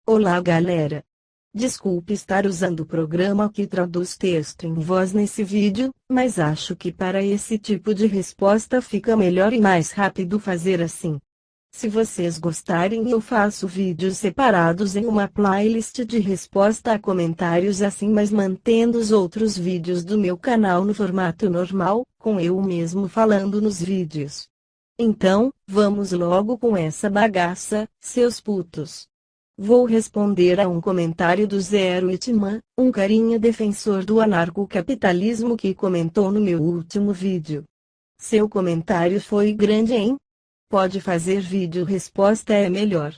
Olá galera! Desculpe estar usando o programa que traduz texto em voz nesse vídeo, mas acho que para esse tipo de resposta fica melhor e mais rápido fazer assim. Se vocês gostarem, eu faço vídeos separados em uma playlist de resposta a comentários assim, mas mantendo os outros vídeos do meu canal no formato normal, com eu mesmo falando nos vídeos. Então, vamos logo com essa bagaça, seus putos. Vou responder a um comentário do Zero Itman, um carinha defensor do anarcocapitalismo que comentou no meu último vídeo. Seu comentário foi grande, hein? Pode fazer vídeo resposta é melhor.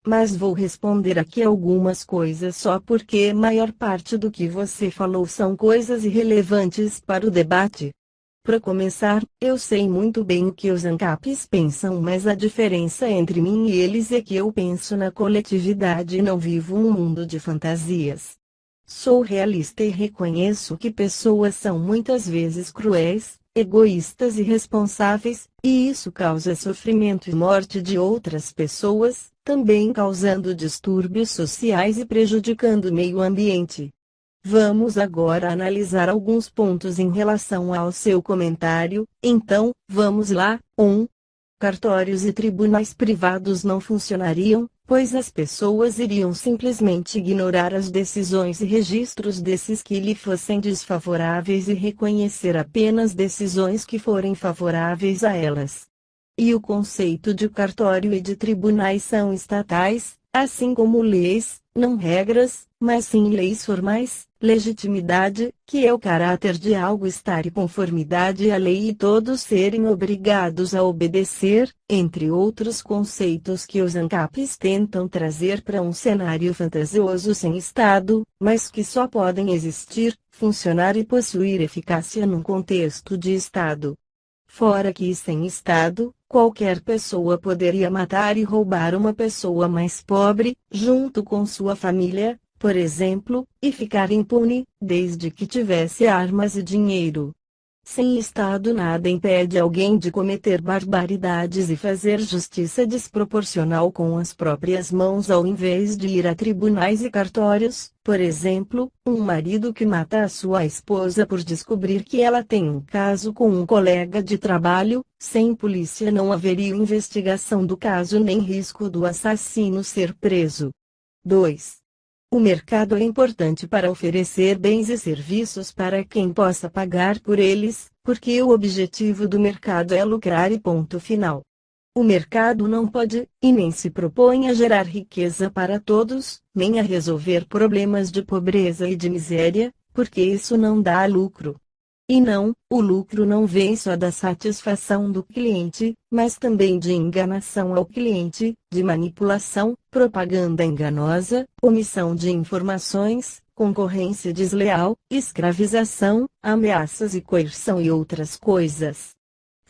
Mas vou responder aqui algumas coisas só porque a maior parte do que você falou são coisas irrelevantes para o debate. Para começar, eu sei muito bem o que os ANCAPs pensam, mas a diferença entre mim e eles é que eu penso na coletividade e não vivo um mundo de fantasias. Sou realista e reconheço que pessoas são muitas vezes cruéis, egoístas e irresponsáveis, e isso causa sofrimento e morte de outras pessoas, também causando distúrbios sociais e prejudicando o meio ambiente. Vamos agora analisar alguns pontos em relação ao seu comentário, então, vamos lá. 1. Cartórios e tribunais privados não funcionariam, pois as pessoas iriam simplesmente ignorar as decisões e registros desses que lhe fossem desfavoráveis e reconhecer apenas decisões que forem favoráveis a elas. E o conceito de cartório e de tribunais são estatais, assim como leis, não regras, mas sim leis formais, legitimidade, que é o caráter de algo estar em conformidade à lei e todos serem obrigados a obedecer, entre outros conceitos que os ANCAPs tentam trazer para um cenário fantasioso sem Estado, mas que só podem existir, funcionar e possuir eficácia num contexto de Estado. Fora que sem Estado, qualquer pessoa poderia matar e roubar uma pessoa mais pobre, junto com sua família, por exemplo, e ficar impune, desde que tivesse armas e dinheiro. Sem Estado nada impede alguém de cometer barbaridades e fazer justiça desproporcional com as próprias mãos ao invés de ir a tribunais e cartórios, por exemplo, um marido que mata a sua esposa por descobrir que ela tem um caso com um colega de trabalho, sem polícia não haveria investigação do caso nem risco do assassino ser preso. 2. O mercado é importante para oferecer bens e serviços para quem possa pagar por eles, porque o objetivo do mercado é lucrar e ponto final. O mercado não pode, e nem se propõe a gerar riqueza para todos, nem a resolver problemas de pobreza e de miséria, porque isso não dá lucro. E não, o lucro não vem só da satisfação do cliente, mas também de enganação ao cliente, de manipulação, propaganda enganosa, omissão de informações, concorrência desleal, escravização, ameaças e coerção e outras coisas.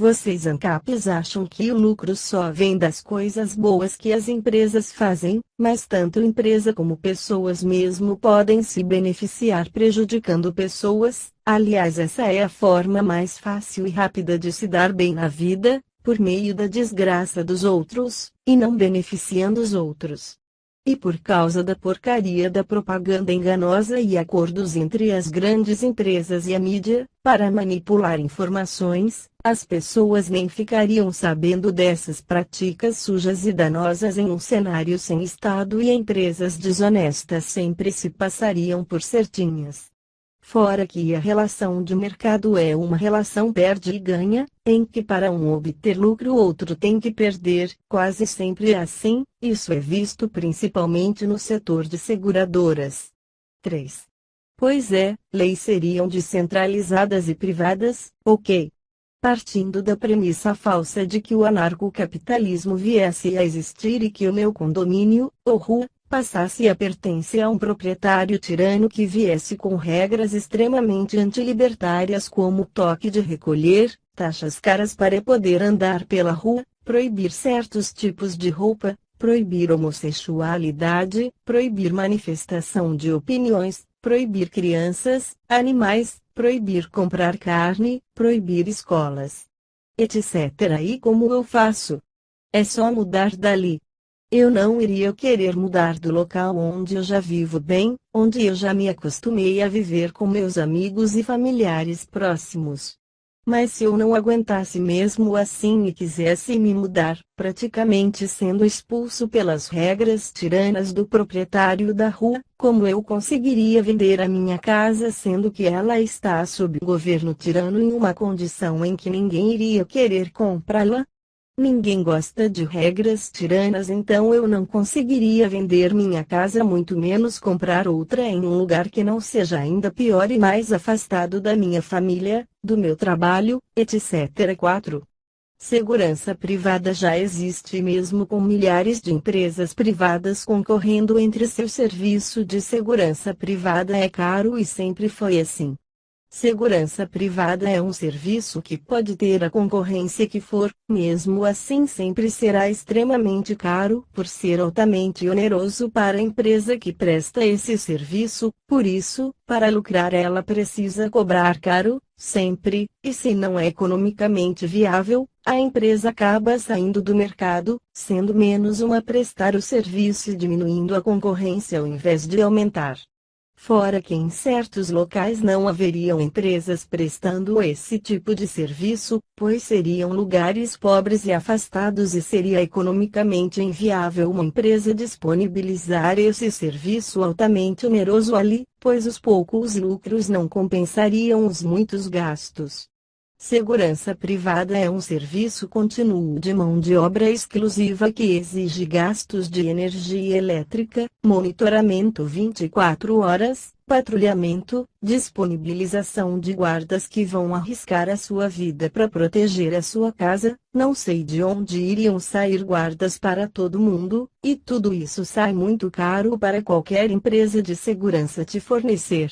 Vocês ANCAPs acham que o lucro só vem das coisas boas que as empresas fazem, mas tanto empresa como pessoas mesmo podem se beneficiar prejudicando pessoas. Aliás, essa é a forma mais fácil e rápida de se dar bem na vida, por meio da desgraça dos outros, e não beneficiando os outros. E por causa da porcaria da propaganda enganosa e acordos entre as grandes empresas e a mídia, para manipular informações, as pessoas nem ficariam sabendo dessas práticas sujas e danosas em um cenário sem Estado e empresas desonestas sempre se passariam por certinhas. Fora que a relação de mercado é uma relação perde e ganha, em que para um obter lucro o outro tem que perder, quase sempre é assim, isso é visto principalmente no setor de seguradoras. 3. Pois é, leis seriam descentralizadas e privadas, ok. Partindo da premissa falsa de que o anarcocapitalismo viesse a existir e que o meu condomínio, ou rua, passasse a pertencer a um proprietário tirano que viesse com regras extremamente antilibertárias como toque de recolher, taxas caras para poder andar pela rua, proibir certos tipos de roupa, proibir homossexualidade, proibir manifestação de opiniões, proibir crianças, animais, proibir comprar carne, proibir escolas, etc. E como eu faço? É só mudar dali. Eu não iria querer mudar do local onde eu já vivo bem, onde eu já me acostumei a viver com meus amigos e familiares próximos. Mas se eu não aguentasse mesmo assim e quisesse me mudar, praticamente sendo expulso pelas regras tiranas do proprietário da rua, como eu conseguiria vender a minha casa sendo que ela está sob governo tirano em uma condição em que ninguém iria querer comprá-la? Ninguém gosta de regras tiranas, então eu não conseguiria vender minha casa, muito menos comprar outra em um lugar que não seja ainda pior e mais afastado da minha família, do meu trabalho, etc. 4. Segurança privada já existe mesmo com milhares de empresas privadas concorrendo entre seu serviço de segurança privada é caro e sempre foi assim. Segurança privada é um serviço que pode ter a concorrência que for, mesmo assim sempre será extremamente caro por ser altamente oneroso para a empresa que presta esse serviço, por isso, para lucrar ela precisa cobrar caro, sempre, e se não é economicamente viável, a empresa acaba saindo do mercado, sendo menos uma a prestar o serviço e diminuindo a concorrência ao invés de aumentar. Fora que em certos locais não haveriam empresas prestando esse tipo de serviço, pois seriam lugares pobres e afastados e seria economicamente inviável uma empresa disponibilizar esse serviço altamente oneroso ali, pois os poucos lucros não compensariam os muitos gastos. Segurança privada é um serviço contínuo de mão de obra exclusiva que exige gastos de energia elétrica, monitoramento 24 horas, patrulhamento, disponibilização de guardas que vão arriscar a sua vida para proteger a sua casa, não sei de onde iriam sair guardas para todo mundo, e tudo isso sai muito caro para qualquer empresa de segurança te fornecer.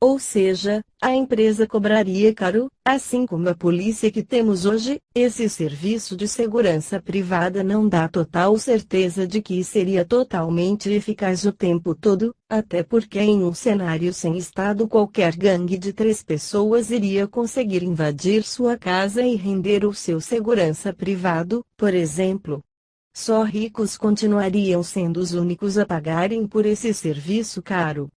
Ou seja, a empresa cobraria caro, assim como a polícia que temos hoje. Esse serviço de segurança privada não dá total certeza de que seria totalmente eficaz o tempo todo, até porque em um cenário sem Estado qualquer gangue de 3 pessoas iria conseguir invadir sua casa e render o seu segurança privado, por exemplo. Só ricos continuariam sendo os únicos a pagarem por esse serviço caro.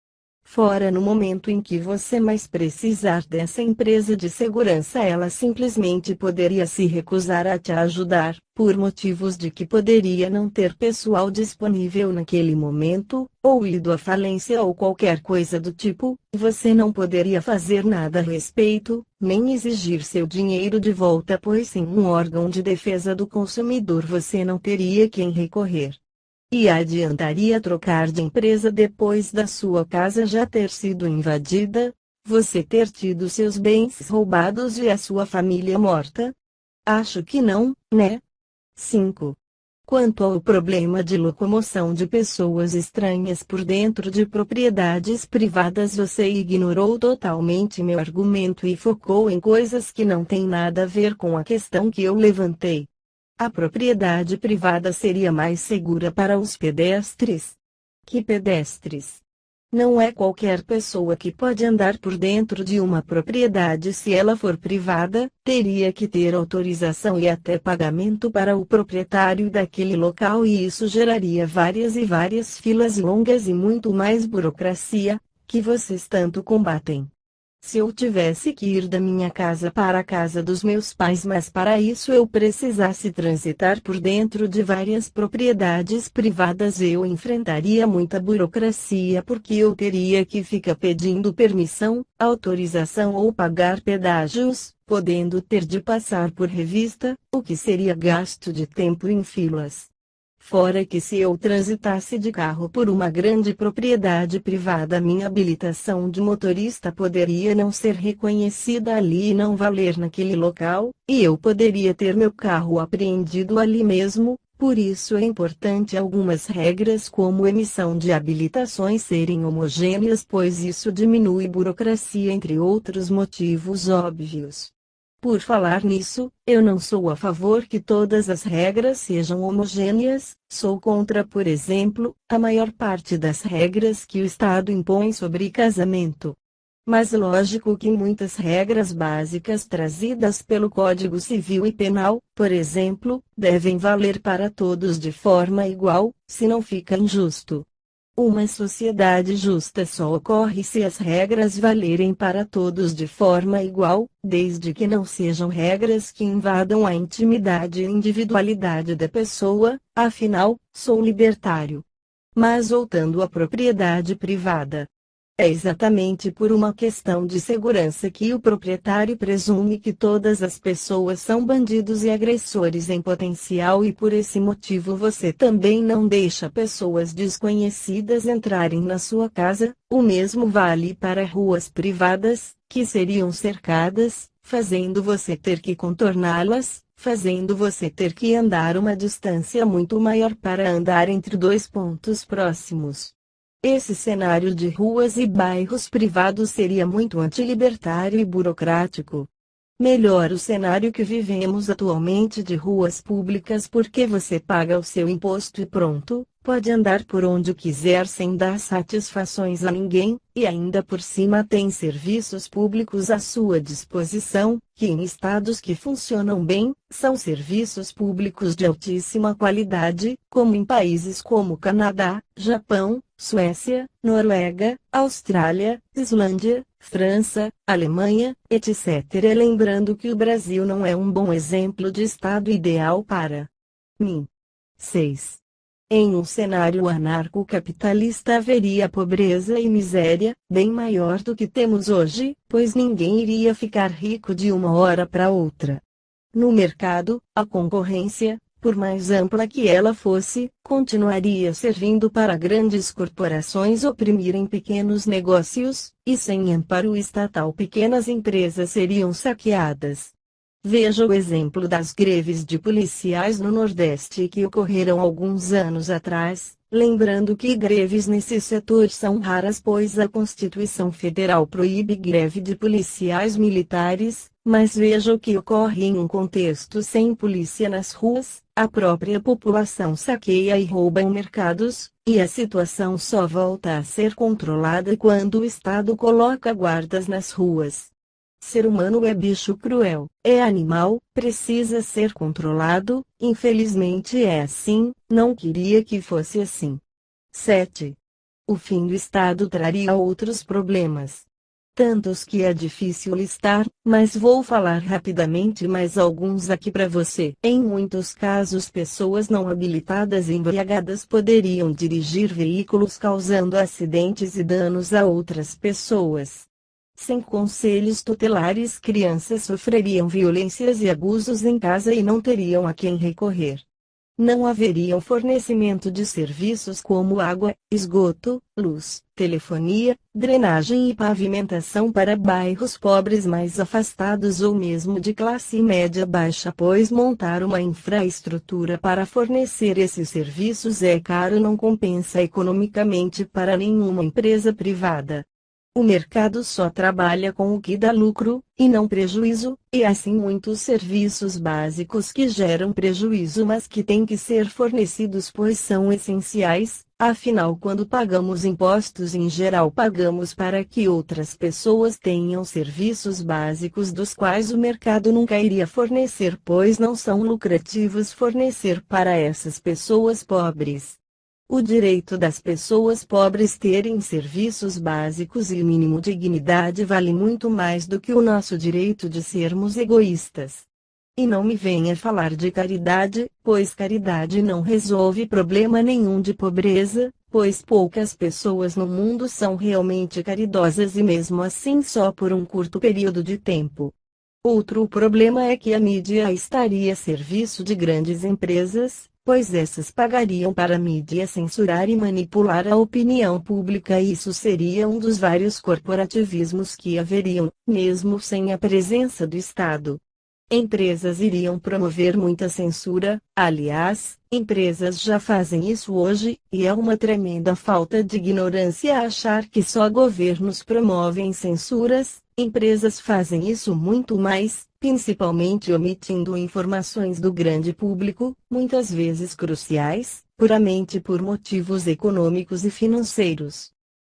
Fora no momento em que você mais precisar dessa empresa de segurança, ela simplesmente poderia se recusar a te ajudar, por motivos de que poderia não ter pessoal disponível naquele momento, ou ido à falência ou qualquer coisa do tipo, você não poderia fazer nada a respeito, nem exigir seu dinheiro de volta, pois sem um órgão de defesa do consumidor você não teria quem recorrer. E adiantaria trocar de empresa depois da sua casa já ter sido invadida? Você ter tido seus bens roubados e a sua família morta? Acho que não, né? 5. Quanto ao problema de locomoção de pessoas estranhas por dentro de propriedades privadas, você ignorou totalmente meu argumento e focou em coisas que não têm nada a ver com a questão que eu levantei. A propriedade privada seria mais segura para os pedestres. Que pedestres? Não é qualquer pessoa que pode andar por dentro de uma propriedade. Se ela for privada, teria que ter autorização e até pagamento para o proprietário daquele local, e isso geraria várias e várias filas longas e muito mais burocracia, que vocês tanto combatem. Se eu tivesse que ir da minha casa para a casa dos meus pais, mas para isso eu precisasse transitar por dentro de várias propriedades privadas, eu enfrentaria muita burocracia, porque eu teria que ficar pedindo permissão, autorização ou pagar pedágios, podendo ter de passar por revista, o que seria gasto de tempo em filas. Fora que se eu transitasse de carro por uma grande propriedade privada, minha habilitação de motorista poderia não ser reconhecida ali e não valer naquele local, e eu poderia ter meu carro apreendido ali mesmo. Por isso é importante algumas regras como emissão de habilitações serem homogêneas, pois isso diminui burocracia, entre outros motivos óbvios. Por falar nisso, eu não sou a favor que todas as regras sejam homogêneas, sou contra, por exemplo, a maior parte das regras que o Estado impõe sobre casamento. mas lógico que muitas regras básicas trazidas pelo Código Civil e Penal, por exemplo, devem valer para todos de forma igual, senão fica injusto. Uma sociedade justa só ocorre se as regras valerem para todos de forma igual, desde que não sejam regras que invadam a intimidade e individualidade da pessoa, afinal, sou libertário. Mas voltando à propriedade privada. É exatamente por uma questão de segurança que o proprietário presume que todas as pessoas são bandidos e agressores em potencial e por esse motivo você também não deixa pessoas desconhecidas entrarem na sua casa. O mesmo vale para ruas privadas, que seriam cercadas, fazendo você ter que contorná-las, fazendo você ter que andar uma distância muito maior para andar entre dois pontos próximos. Esse cenário de ruas e bairros privados seria muito antilibertário e burocrático. Melhor o cenário que vivemos atualmente de ruas públicas porque você paga o seu imposto e pronto, pode andar por onde quiser sem dar satisfações a ninguém, e ainda por cima tem serviços públicos à sua disposição, que em estados que funcionam bem, são serviços públicos de altíssima qualidade, como em países como Canadá, Japão, Suécia, Noruega, Austrália, Islândia, França, Alemanha, etc. Lembrando que o Brasil não é um bom exemplo de estado ideal para mim. 6. Em um cenário anarcocapitalista haveria pobreza e miséria, bem maior do que temos hoje, pois ninguém iria ficar rico de uma hora para outra. No mercado, a concorrência, por mais ampla que ela fosse, continuaria servindo para grandes corporações oprimirem pequenos negócios, e sem amparo estatal pequenas empresas seriam saqueadas. Veja o exemplo das greves de policiais no Nordeste que ocorreram alguns anos atrás, lembrando que greves nesse setor são raras pois a Constituição Federal proíbe greve de policiais militares, mas veja o que ocorre em um contexto sem polícia nas ruas, a própria população saqueia e rouba em mercados, e a situação só volta a ser controlada quando o Estado coloca guardas nas ruas. Ser humano é bicho cruel, é animal, precisa ser controlado, infelizmente é assim, não queria que fosse assim. 7. O fim do Estado traria outros problemas. Tantos que é difícil listar, mas vou falar rapidamente mais alguns aqui para você. Em muitos casos pessoas não habilitadas e embriagadas poderiam dirigir veículos causando acidentes e danos a outras pessoas. Sem conselhos tutelares, crianças sofreriam violências e abusos em casa e não teriam a quem recorrer. Não haveria um fornecimento de serviços como água, esgoto, luz, telefonia, drenagem e pavimentação para bairros pobres mais afastados ou mesmo de classe média baixa, pois montar uma infraestrutura para fornecer esses serviços é caro e não compensa economicamente para nenhuma empresa privada. O mercado só trabalha com o que dá lucro, e não prejuízo, e assim muitos serviços básicos que geram prejuízo mas que têm que ser fornecidos pois são essenciais, afinal quando pagamos impostos em geral pagamos para que outras pessoas tenham serviços básicos dos quais o mercado nunca iria fornecer pois não são lucrativos fornecer para essas pessoas pobres. O direito das pessoas pobres terem serviços básicos e mínimo dignidade vale muito mais do que o nosso direito de sermos egoístas. E não me venha falar de caridade, pois caridade não resolve problema nenhum de pobreza, pois poucas pessoas no mundo são realmente caridosas e mesmo assim só por um curto período de tempo. Outro problema é que a mídia estaria a serviço de grandes empresas, pois essas pagariam para a mídia censurar e manipular a opinião pública e isso seria um dos vários corporativismos que haveriam, mesmo sem a presença do Estado. Empresas iriam promover muita censura, aliás, empresas já fazem isso hoje, e é uma tremenda falta de ignorância achar que só governos promovem censuras, empresas fazem isso muito mais, principalmente omitindo informações do grande público, muitas vezes cruciais, puramente por motivos econômicos e financeiros.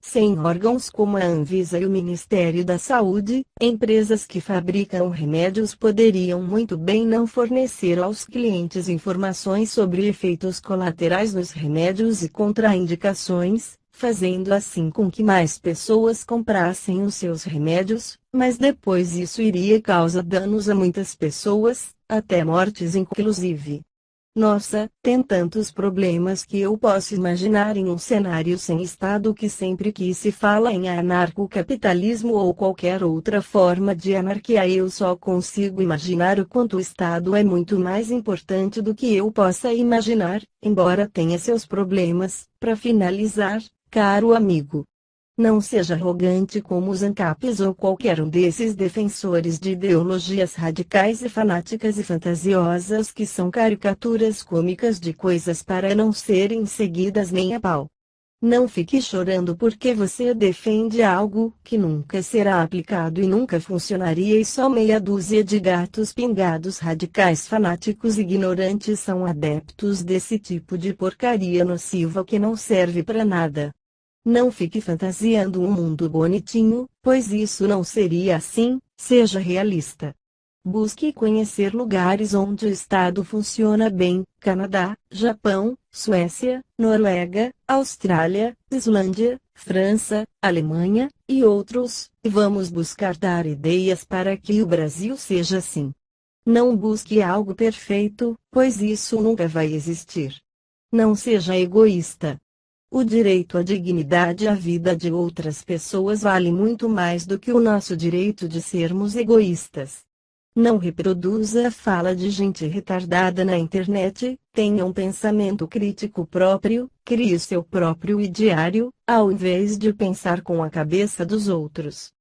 Sem órgãos como a Anvisa e o Ministério da Saúde, empresas que fabricam remédios poderiam muito bem não fornecer aos clientes informações sobre efeitos colaterais dos remédios e contraindicações, fazendo assim com que mais pessoas comprassem os seus remédios, mas depois isso iria causar danos a muitas pessoas, até mortes inclusive. Nossa, tem tantos problemas que eu posso imaginar em um cenário sem Estado que sempre que se fala em anarcocapitalismo ou qualquer outra forma de anarquia eu só consigo imaginar o quanto o Estado é muito mais importante do que eu possa imaginar, embora tenha seus problemas. Para finalizar, caro amigo, não seja arrogante como os ANCAPs ou qualquer um desses defensores de ideologias radicais e fanáticas e fantasiosas que são caricaturas cômicas de coisas para não serem seguidas nem a pau. Não fique chorando porque você defende algo que nunca será aplicado e nunca funcionaria e só meia dúzia de gatos pingados radicais fanáticos ignorantes são adeptos desse tipo de porcaria nociva que não serve para nada. Não fique fantasiando um mundo bonitinho, pois isso não seria assim, seja realista. Busque conhecer lugares onde o Estado funciona bem, Canadá, Japão, Suécia, Noruega, Austrália, Islândia, França, Alemanha, e outros, e vamos buscar dar ideias para que o Brasil seja assim. Não busque algo perfeito, pois isso nunca vai existir. Não seja egoísta. O direito à dignidade e à vida de outras pessoas vale muito mais do que o nosso direito de sermos egoístas. Não reproduza a fala de gente retardada na internet, tenha um pensamento crítico próprio, crie seu próprio ideário, ao invés de pensar com a cabeça dos outros.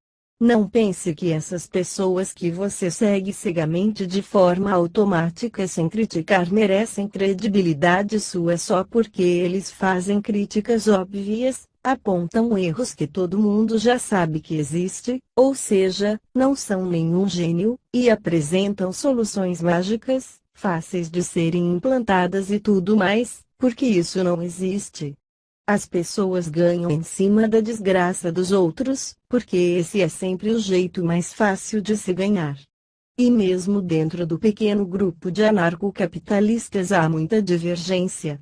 Não pense que essas pessoas que você segue cegamente de forma automática sem criticar merecem credibilidade sua só porque eles fazem críticas óbvias, apontam erros que todo mundo já sabe que existe, ou seja, não são nenhum gênio, e apresentam soluções mágicas, fáceis de serem implantadas e tudo mais, porque isso não existe. As pessoas ganham em cima da desgraça dos outros, porque esse é sempre o jeito mais fácil de se ganhar. E mesmo dentro do pequeno grupo de anarcocapitalistas há muita divergência.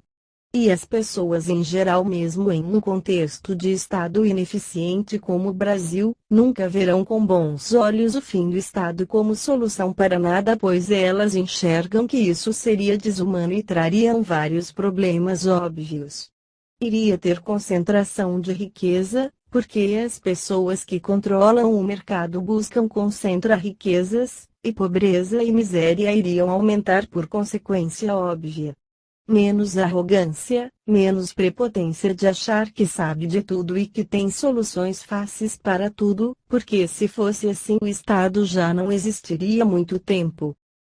E as pessoas em geral, mesmo em um contexto de Estado ineficiente como o Brasil, nunca verão com bons olhos o fim do Estado como solução para nada, pois elas enxergam que isso seria desumano e trariam vários problemas óbvios. Iria ter concentração de riqueza, porque as pessoas que controlam o mercado buscam concentrar riquezas, e pobreza e miséria iriam aumentar por consequência óbvia. Menos arrogância, menos prepotência de achar que sabe de tudo e que tem soluções fáceis para tudo, porque se fosse assim o Estado já não existiria há muito tempo.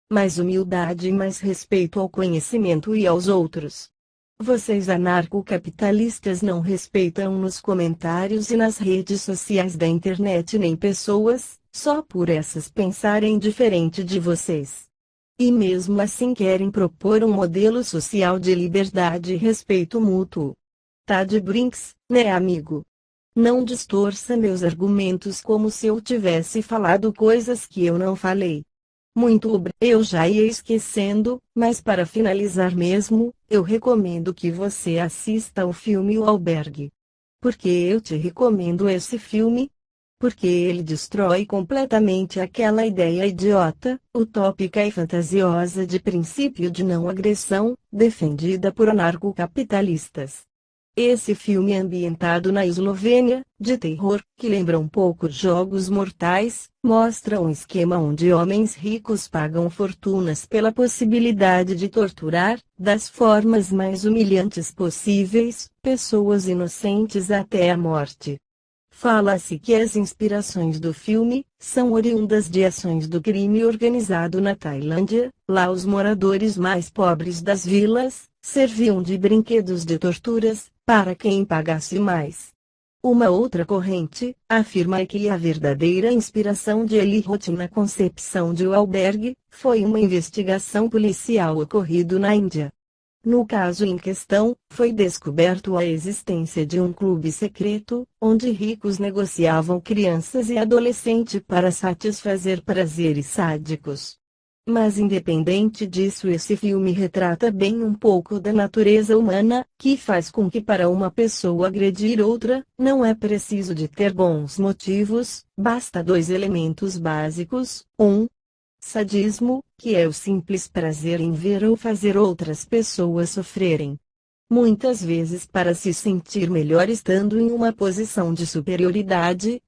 Mais humildade e mais respeito ao conhecimento e aos outros. Vocês anarcocapitalistas não respeitam nos comentários e nas redes sociais da internet nem pessoas, só por essas pensarem diferente de vocês. E mesmo assim querem propor um modelo social de liberdade e respeito mútuo. Tá de brinks, né, amigo? Não distorça meus argumentos como se eu tivesse falado coisas que eu não falei. Eu já ia esquecendo, mas para finalizar mesmo, eu recomendo que você assista ao filme O Albergue. Por que eu te recomendo esse filme? Porque ele destrói completamente aquela ideia idiota, utópica e fantasiosa de princípio de não agressão, defendida por anarcocapitalistas. Esse filme é ambientado na Eslovênia, de terror, que lembra um pouco Jogos Mortais, mostra um esquema onde homens ricos pagam fortunas pela possibilidade de torturar, das formas mais humilhantes possíveis, pessoas inocentes até a morte. Fala-se que as inspirações do filme são oriundas de ações do crime organizado na Tailândia. Lá os moradores mais pobres das vilas serviam de brinquedos de torturas para quem pagasse mais. Uma outra corrente afirma que a verdadeira inspiração de Eli Roth na concepção de O Albergue foi uma investigação policial ocorrido na Índia. No caso em questão, foi descoberto a existência de um clube secreto, onde ricos negociavam crianças e adolescentes para satisfazer prazeres sádicos. Mas independente disso, esse filme retrata bem um pouco da natureza humana, que faz com que para uma pessoa agredir outra, não é preciso de ter bons motivos, basta dois elementos básicos: sadismo, que é o simples prazer em ver ou fazer outras pessoas sofrerem. Muitas vezes para se sentir melhor estando em uma posição de superioridade.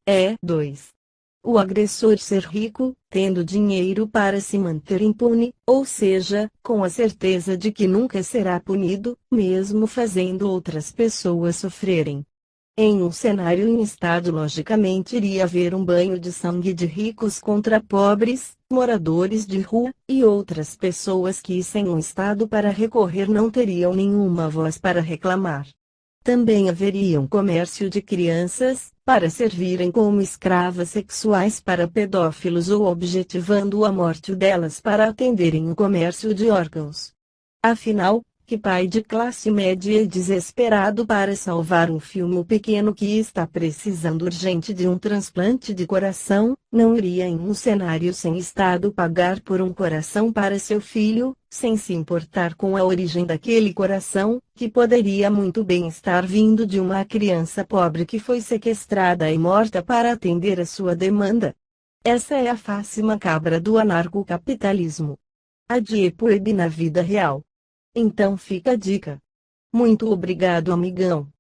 2. O agressor ser rico, tendo dinheiro para se manter impune, ou seja, com a certeza de que nunca será punido, mesmo fazendo outras pessoas sofrerem. Em um cenário em estado, logicamente iria haver um banho de sangue de ricos contra pobres, moradores de rua, e outras pessoas que sem um estado para recorrer não teriam nenhuma voz para reclamar. Também haveria um comércio de crianças, para servirem como escravas sexuais para pedófilos ou objetivando a morte delas para atenderem o comércio de órgãos. Afinal, que pai de classe média e desesperado para salvar um filho pequeno que está precisando urgente de um transplante de coração, não iria em um cenário sem Estado pagar por um coração para seu filho, sem se importar com a origem daquele coração, que poderia muito bem estar vindo de uma criança pobre que foi sequestrada e morta para atender a sua demanda? Essa é a face macabra do anarcocapitalismo. A Deep Web na vida real. Então fica a dica. Muito obrigado, amigão.